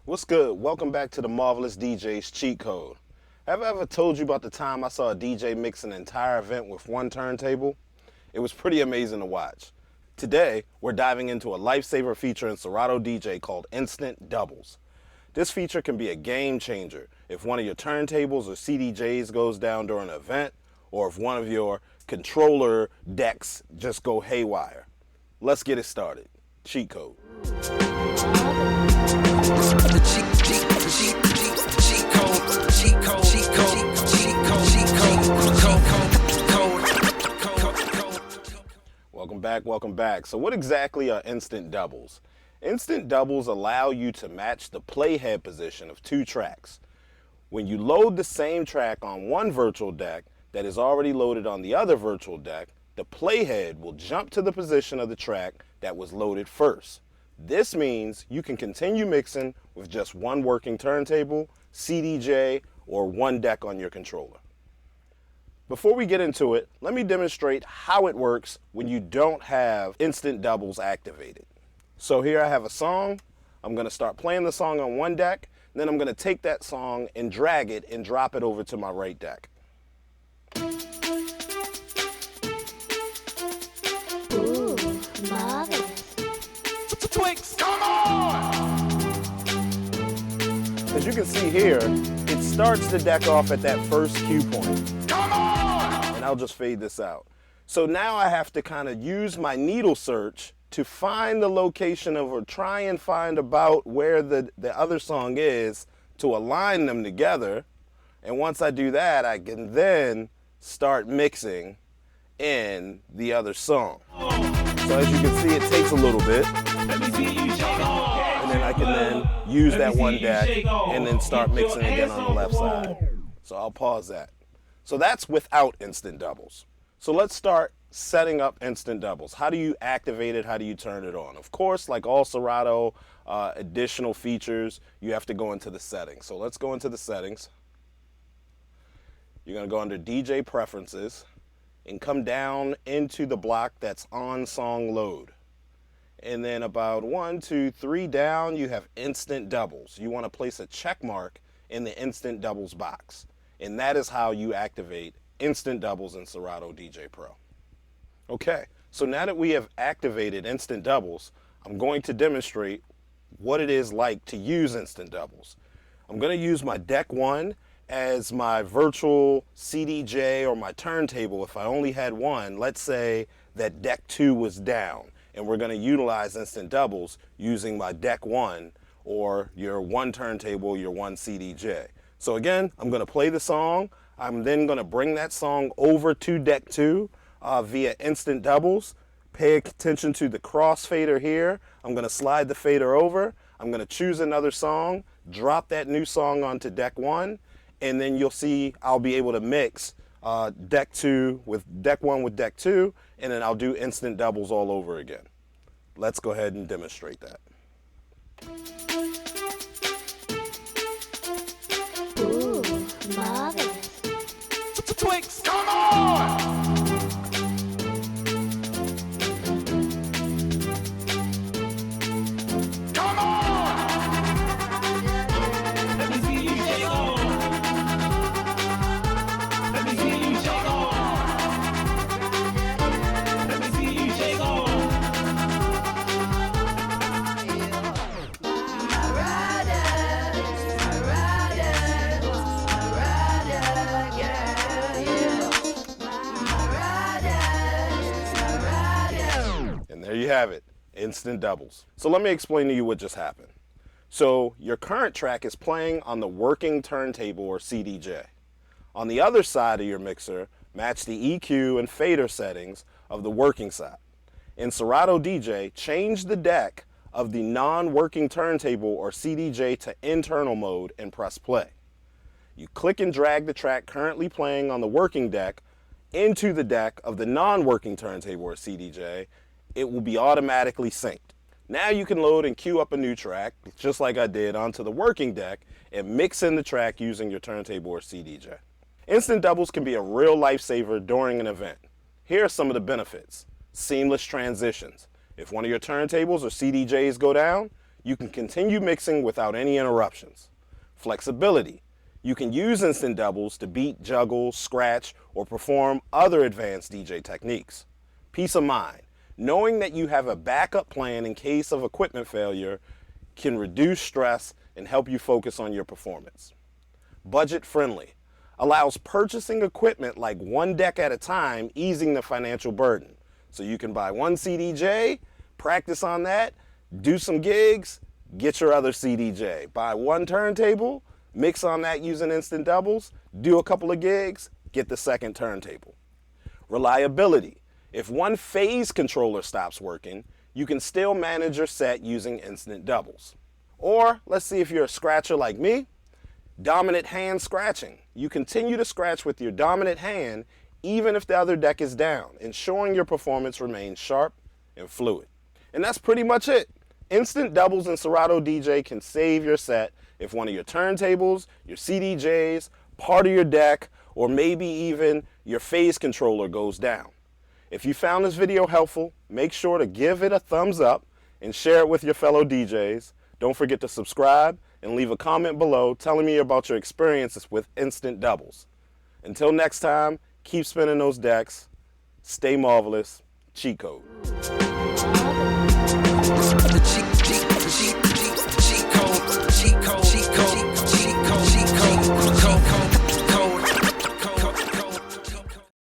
What's good? Welcome back to the Marvelous DJs cheat code. Have I ever told you about the time I saw a DJ mix an entire event with one turntable? It was pretty amazing to watch. Today, we're diving into a Lifesaver feature in Serato DJ called Instant Doubles. This feature can be a game changer if one of your turntables or CDJs goes down during an event, or if one of your controller decks just go haywire. Let's get it started. Cheat code. Welcome back. So what exactly are instant doubles? Instant doubles allow you to match the playhead position of two tracks. When you load the same track on one virtual deck that is already loaded on the other virtual deck, the playhead will jump to the position of the track that was loaded first. This means you can continue mixing with just one working turntable, CDJ, or one deck on your controller. Before we get into it, let me demonstrate how it works when you don't have instant doubles activated. So here I have a song. I'm going to start playing the song on one deck, then I'm going to take that song and drag it and drop it over to my right deck. Ooh, marvelous. Twix, come on! As you can see here, it starts the deck off at that first cue point. Come on! And I'll just fade this out. So now I have to kind of use my needle search to find the location of, or try and find about where the other song is to align them together. And once I do that, I can then start mixing in the other song. So as you can see, it takes a little bit. And then I can then use that one deck and then start mixing again on the left side. So I'll pause that. So that's without instant doubles. So let's start setting up instant doubles. How do you activate it? How do you turn it on? Of course, like all Serato additional features, you have to go into the settings. So let's go into the settings. You're going to go under DJ Preferences and come down into the block that's on song load. And then about 1, 2, 3 down, you have instant doubles. You want to place a check mark in the instant doubles box. And that is how you activate instant doubles in Serato DJ Pro. Okay, so now that we have activated instant doubles, I'm going to demonstrate what it is like to use instant doubles. I'm going to use my deck 1 as my virtual CDJ or my turntable. If I only had one, let's say that deck 2 was down, and we're going to utilize instant doubles using my deck 1 or your one turntable, your one CDJ. So again, I'm going to play the song. I'm then going to bring that song over to deck 2 via instant doubles. Pay attention to the crossfader here. I'm going to slide the fader over. I'm going to choose another song, drop that new song onto deck 1, and then you'll see I'll be able to mix deck 1 with deck 2, and then I'll do instant doubles all over again. Let's go ahead and demonstrate that. Ooh, marvelous. Twix, come on! Come on! Let me see you shake on. Let me see you shake on. Let me see you shake on. There you have it, instant doubles. So let me explain to you what just happened. So your current track is playing on the working turntable or CDJ. On the other side of your mixer, match the EQ and fader settings of the working side. In Serato DJ, change the deck of the non-working turntable or CDJ to internal mode and press play. You click and drag the track currently playing on the working deck into the deck of the non-working turntable or CDJ. It will be automatically synced. Now you can load and queue up a new track, just like I did, onto the working deck and mix in the track using your turntable or CDJ. Instant doubles can be a real lifesaver during an event. Here are some of the benefits. Seamless transitions. If one of your turntables or CDJs go down, You can continue mixing without any interruptions. Flexibility. You can use instant doubles to beat, juggle, scratch, or perform other advanced DJ techniques. Peace of mind. Knowing that you have a backup plan in case of equipment failure can reduce stress and help you focus on your performance. Budget friendly. Allows purchasing equipment like one deck at a time, easing the financial burden. So you can buy one CDJ, practice on that, do some gigs, get your other CDJ. Buy one turntable, mix on that using instant doubles, do a couple of gigs, get the second turntable. Reliability. If one phase controller stops working, you can still manage your set using instant doubles. Or let's see if you're a scratcher like me, dominant hand scratching. You continue to scratch with your dominant hand even if the other deck is down, ensuring your performance remains sharp and fluid. And that's pretty much it. Instant doubles in Serato DJ can save your set if one of your turntables, your CDJs, part of your deck, or maybe even your phase controller goes down. If you found this video helpful, make sure to give it a thumbs up and share it with your fellow DJs. Don't forget to subscribe and leave a comment below telling me about your experiences with instant doubles. Until next time, keep spinning those decks. Stay marvelous. Cheat code.